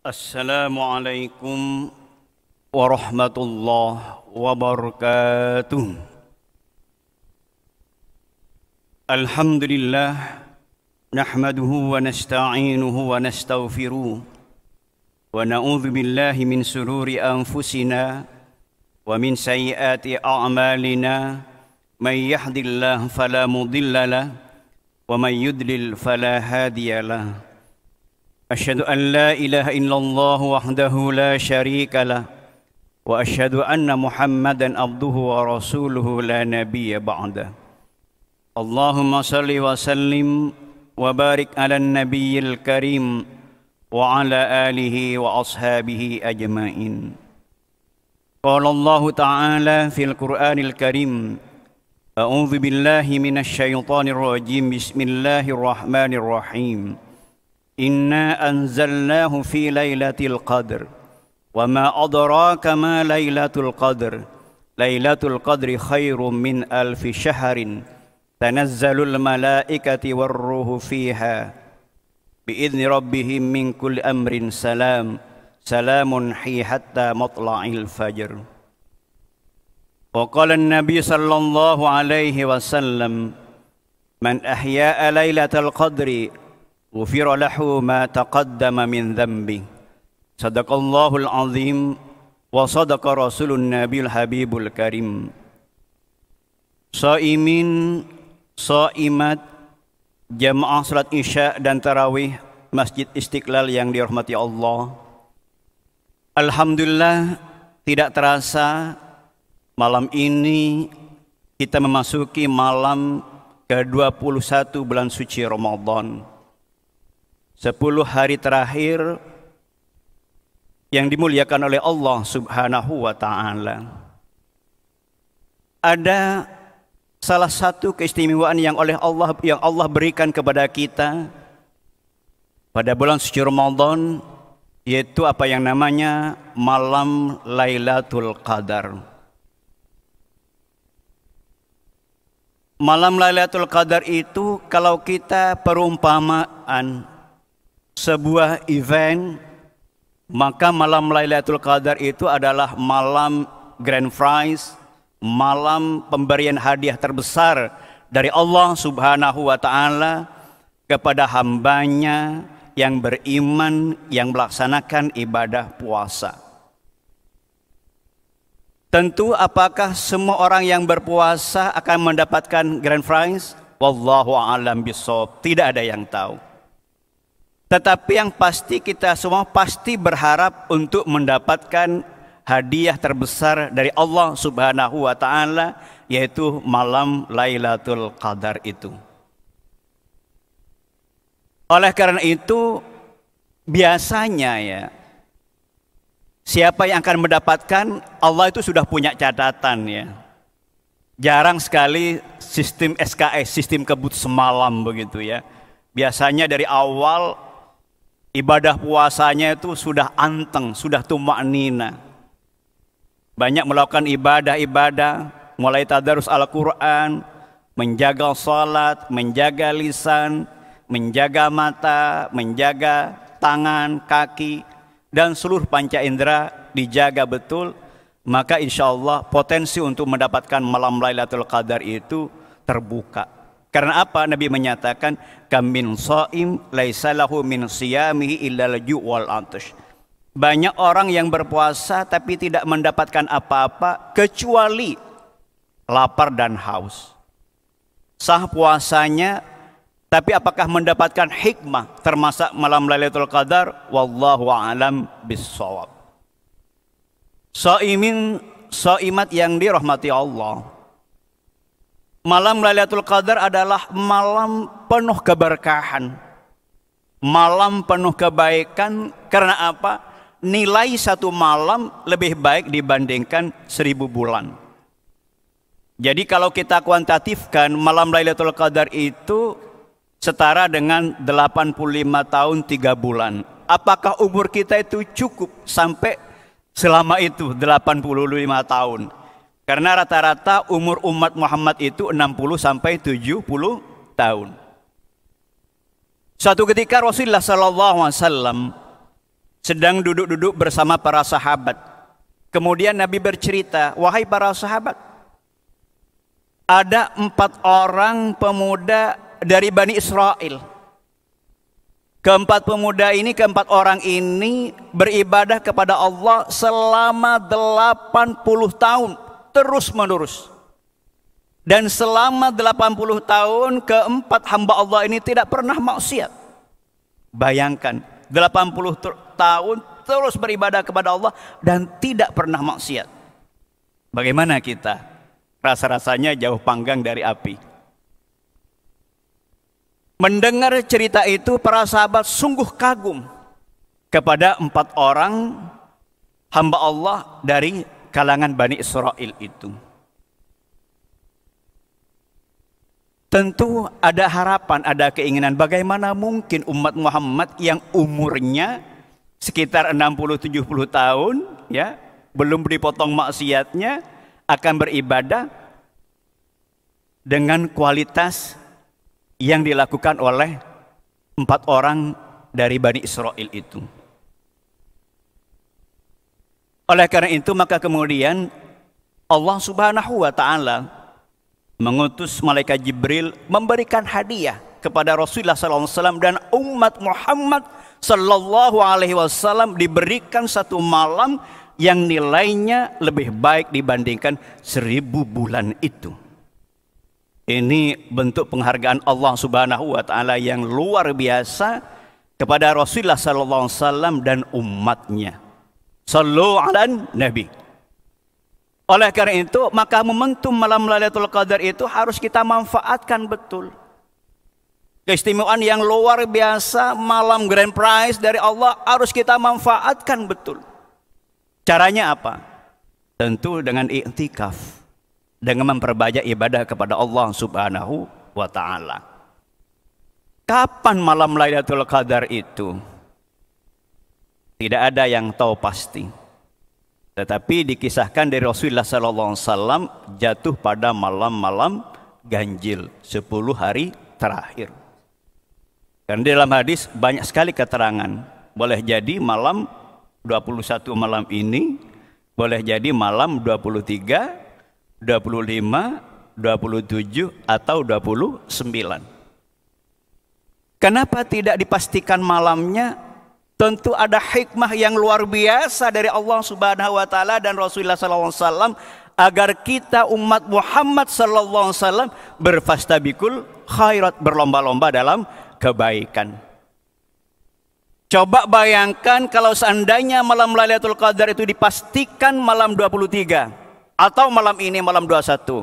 Assalamualaikum warahmatullahi wabarakatuh. Alhamdulillah nahmaduhu wa nasta'inuhu wa nastaghfiruh wa na'udzu billahi min sururi anfusina wa min sayyiati a'malina may yahdihillahu fala mudilla lahu wa may yudlil fala hadiya lahu. أشهد أن لا إله إلا الله وحده لا شريك له وأشهد أن محمدا عبده ورسوله لا نبي بعده. اللهم صل وسلم وبارك على النبي الكريم وعلى آله وأصحابه أجمعين. قال الله تعالى في القرآن الكريم: أعوذ بالله من الشيطان الرجيم بسم الله الرحمن الرحيم. Inna anzalnahu fi lailatul qadr wa ma adraka ma lailatul qadr. Lailatul qadri khairum min alfi syahrin tanazzalul malaikati warruhu fiha biidzni rabbihim min kulli amrin salam. Salamun hi hatta matla'il fajr. Wa qala an-nabi sallallahu alaihi wasallam: Man ahya'a lailatul qadri ghufira lahu ma taqaddama min dhanbi. Sadaqallahul azim wa sadaqa rasulun nabil habibul karim. Shaimin, shaimat, jamaah salat isya dan tarawih Masjid Istiqlal yang dirahmati Allah. Alhamdulillah, tidak terasa malam ini kita memasuki malam ke-21 bulan suci Ramadan. 10 hari terakhir yang dimuliakan oleh Allah Subhanahu wa ta'ala. Ada salah satu keistimewaan yang Allah berikan kepada kita pada bulan suci Ramadan, yaitu apa yang namanya malam Lailatul Qadar. Malam Lailatul Qadar itu kalau kita perumpamaan sebuah event, maka malam Lailatul Qadar itu adalah malam grand prize, malam pemberian hadiah terbesar dari Allah Subhanahu wa ta'ala kepada hambanya yang beriman, yang melaksanakan ibadah puasa. Tentu apakah semua orang yang berpuasa akan mendapatkan grand prize? Wallahu a'lam bishawab, tidak ada yang tahu. Tetapi yang pasti kita semua pasti berharap untuk mendapatkan hadiah terbesar dari Allah Subhanahu wa ta'ala, yaitu malam Lailatul Qadar itu. Oleh karena itu, biasanya ya, siapa yang akan mendapatkan, Allah itu sudah punya catatan ya. Jarang sekali sistem SKS, sistem kebut semalam begitu ya. Biasanya dari awal ibadah puasanya itu sudah anteng, sudah tumaknina. Banyak melakukan ibadah-ibadah, mulai tadarus Al-Quran, menjaga salat, menjaga lisan, menjaga mata, menjaga tangan, kaki, dan seluruh panca indera dijaga betul. Maka insya Allah potensi untuk mendapatkan malam Lailatul Qadar itu terbuka. Karena apa? Nabi menyatakan, kam min shaim laisa lahu min siyamihi illa al-ju' wal 'atash. Banyak orang yang berpuasa tapi tidak mendapatkan apa-apa kecuali lapar dan haus. Sah puasanya, tapi apakah mendapatkan hikmah termasuk malam Lailatul Qadar? Wallahu a'lam bissawab. Shaimin, shaimat yang dirahmati Allah. Malam Lailatul Qadar adalah malam penuh keberkahan, malam penuh kebaikan. Karena apa? Nilai satu malam lebih baik dibandingkan 1000 bulan. Jadi kalau kita kuantitatifkan, malam Lailatul Qadar itu setara dengan 85 tahun 3 bulan. Apakah umur kita itu cukup sampai selama itu 85 tahun? Karena rata-rata umur umat Muhammad itu 60 sampai 70 tahun. Suatu ketika Rasulullah SAW sedang duduk-duduk bersama para sahabat. Kemudian Nabi bercerita, wahai para sahabat, ada 4 orang pemuda dari Bani Israel. Keempat orang ini beribadah kepada Allah selama 80 tahun terus menerus. Dan selama 80 tahun keempat hamba Allah ini tidak pernah maksiat. Bayangkan 80 tahun terus beribadah kepada Allah dan tidak pernah maksiat. Bagaimana kita? Rasa-rasanya jauh panggang dari api. Mendengar cerita itu, para sahabat sungguh kagum kepada 4 orang hamba Allah dari kalangan Bani Israel itu. Tentu ada harapan, ada keinginan, bagaimana mungkin umat Muhammad yang umurnya sekitar 60-70 tahun, ya, belum dipotong maksiatnya, akan beribadah dengan kualitas yang dilakukan oleh 4 orang dari Bani Israel itu. Oleh karena itu maka kemudian Allah Subhanahu wa Ta'ala mengutus malaikat Jibril memberikan hadiah kepada Rasulullah SAW, dan umat Muhammad Sallallahu Alaihi Wasallam diberikan 1 malam yang nilainya lebih baik dibandingkan 1000 bulan itu. Ini bentuk penghargaan Allah Subhanahu wa Ta'ala yang luar biasa kepada Rasulullah sallallahu alaihi wasallam dan umatnya. Sallu ala Nabi. Oleh karena itu, maka momentum malam Lailatul Qadar itu harus kita manfaatkan betul. Keistimewaan yang luar biasa, malam grand prize dari Allah harus kita manfaatkan betul. Caranya apa? Tentu dengan i'tikaf, dengan memperbanyak ibadah kepada Allah Subhanahu wa Ta'ala. Kapan malam Lailatul Qadar itu? Tidak ada yang tahu pasti. Tetapi dikisahkan dari Rasulullah SAW jatuh pada malam-malam ganjil, 10 hari terakhir. Karena dalam hadis banyak sekali keterangan. Boleh jadi malam 21 malam ini, boleh jadi malam 23, 25, 27 atau 29. Kenapa tidak dipastikan malamnya? Tentu ada hikmah yang luar biasa dari Allah Subhanahu wa Ta'ala dan Rasulullah SAW agar kita umat Muhammad SAW berfastabikul khairat, berlomba-lomba dalam kebaikan. Coba bayangkan kalau seandainya malam Lailatul Qadar itu dipastikan malam 23 atau malam ini malam 21.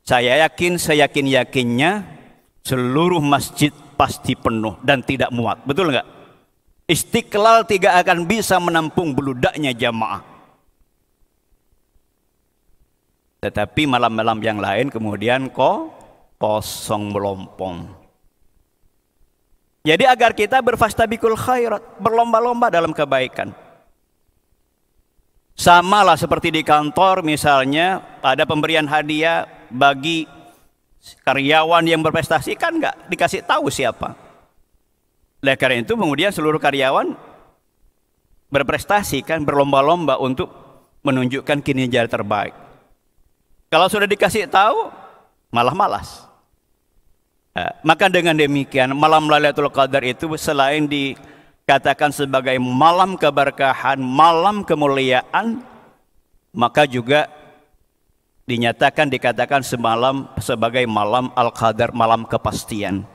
Saya yakin-yakinnya seluruh masjid pasti penuh dan tidak muat. Betul enggak? Istiqlal tidak akan bisa menampung beludaknya jamaah. Tetapi malam-malam yang lain kemudian kosong melompong. Jadi agar kita berfastabikul khairat, berlomba-lomba dalam kebaikan. Sama lah seperti di kantor misalnya ada pemberian hadiah bagi karyawan yang berprestasi, kan nggak dikasih tahu siapa. Oleh karena itu kemudian seluruh karyawan berprestasi, kan berlomba-lomba untuk menunjukkan kinerja terbaik. Kalau sudah dikasih tahu malah malas. Maka dengan demikian malam Lailatul Qadar itu selain dikatakan sebagai malam keberkahan, malam kemuliaan, maka juga dikatakan semalam sebagai malam Al-Qadar, malam kepastian.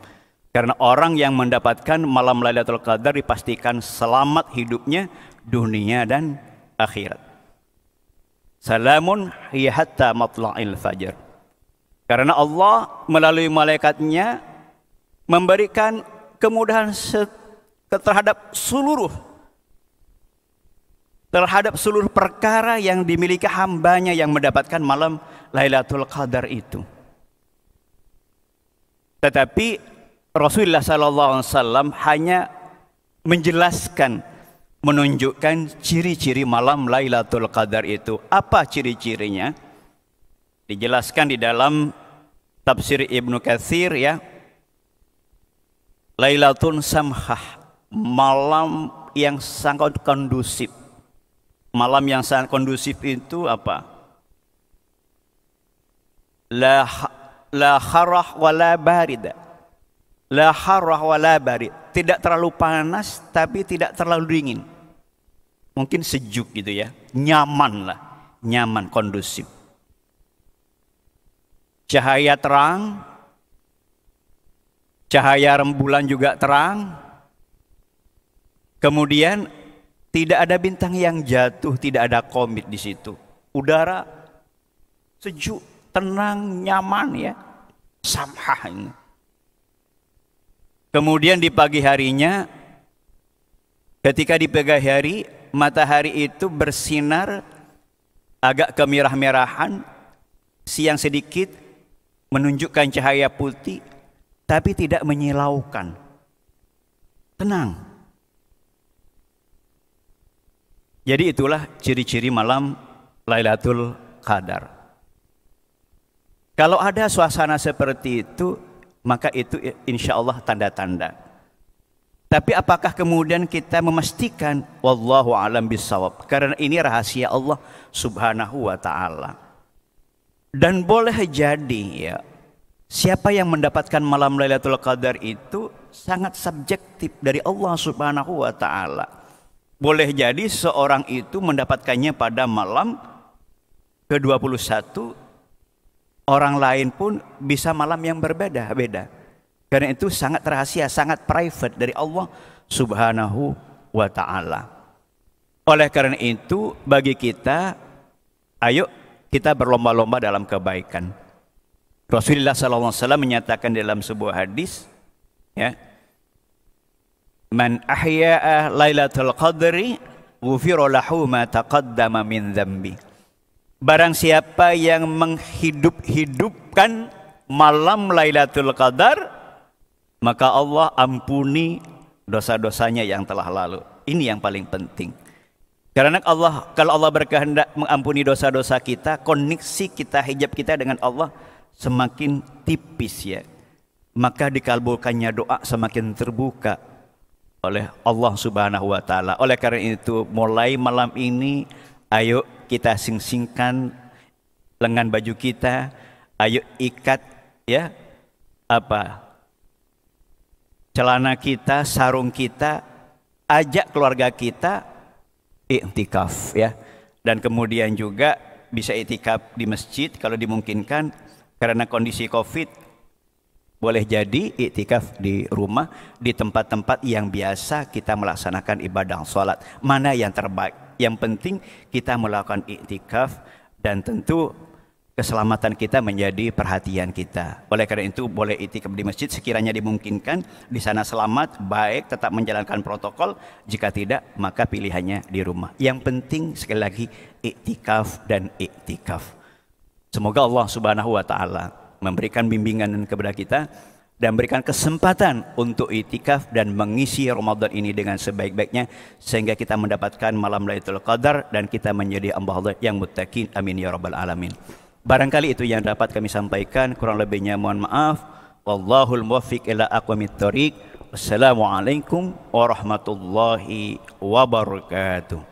Karena orang yang mendapatkan malam Lailatul Qadar dipastikan selamat hidupnya dunia dan akhirat. Salamun hiya hatta matla'il fajr. Karena Allah melalui malaikatnya memberikan kemudahan terhadap seluruh perkara yang dimiliki hambanya yang mendapatkan malam Lailatul Qadar itu. Tetapi Rasulullah SAW hanya menjelaskan, menunjukkan ciri-ciri malam Lailatul Qadar itu. Apa ciri-cirinya? Dijelaskan di dalam tafsir Ibnu Katsir, ya. Lailatun samhah, malam yang sangat kondusif. Malam yang sangat kondusif itu apa? La harah wala barida. La harah wala barid. Tidak terlalu panas tapi tidak terlalu dingin. Mungkin sejuk gitu ya. Nyaman lah. Nyaman, kondusif. Cahaya terang. Cahaya rembulan juga terang. Kemudian tidak ada bintang yang jatuh, tidak ada komit di situ. Udara sejuk, tenang, nyaman ya. Samhah ini. Kemudian di pagi harinya, ketika di pagi hari, matahari itu bersinar agak kemerah-merahan, siang sedikit menunjukkan cahaya putih, tapi tidak menyilaukan. Tenang. Jadi itulah ciri-ciri malam Lailatul Qadar. Kalau ada suasana seperti itu, maka itu insya Allah tanda-tanda. Tapi apakah kemudian kita memastikan? Wallahu a'lam bishawab. Karena ini rahasia Allah Subhanahu wa ta'ala. Dan boleh jadi ya, siapa yang mendapatkan malam Lailatul Qadar itu sangat subjektif dari Allah Subhanahu wa ta'ala. Boleh jadi seorang itu mendapatkannya pada malam ke-21, orang lain pun bisa malam yang berbeda-beda. Karena itu sangat rahasia, sangat private dari Allah Subhanahu wa ta'ala. Oleh karena itu bagi kita, ayo kita berlomba-lomba dalam kebaikan. Rasulullah SAW menyatakan dalam sebuah hadis, ya, man ahya'a lailatul qadri ghufira lahu ma taqaddama min dzambi. Barang siapa yang menghidup-hidupkan malam Lailatul Qadar, maka Allah ampuni dosa-dosanya yang telah lalu. Ini yang paling penting. Karena kalau Allah berkehendak mengampuni dosa-dosa kita, koneksi kita, hijab kita dengan Allah semakin tipis ya. Maka dikabulkannya doa semakin terbuka oleh Allah Subhanahu wa ta'ala. Oleh karena itu mulai malam ini ayo kita sing-singkan lengan baju kita, ayo ikat ya celana kita, sarung kita, ajak keluarga kita iktikaf ya. Dan kemudian juga bisa iktikaf di masjid kalau dimungkinkan, karena kondisi Covid. Boleh jadi iktikaf di rumah, di tempat-tempat yang biasa kita melaksanakan ibadah salat. Mana yang terbaik? Yang penting kita melakukan iktikaf, dan tentu keselamatan kita menjadi perhatian kita. Oleh karena itu boleh iktikaf di masjid sekiranya dimungkinkan, di sana selamat, baik, tetap menjalankan protokol. Jika tidak, maka pilihannya di rumah. Yang penting sekali lagi iktikaf dan iktikaf. Semoga Allah Subhanahu wa ta'ala memberikan bimbingan kepada kita dan berikan kesempatan untuk iktikaf dan mengisi Ramadan ini dengan sebaik-baiknya, sehingga kita mendapatkan malam Lailatul Qadar dan kita menjadi hamba Allah yang muttaqin. Amin ya rabbal alamin. Barangkali itu yang dapat kami sampaikan, kurang lebihnya mohon maaf. Wallahul muwaffiq ila aqwamit thoriq. Wassalamualaikum warahmatullahi wabarakatuh.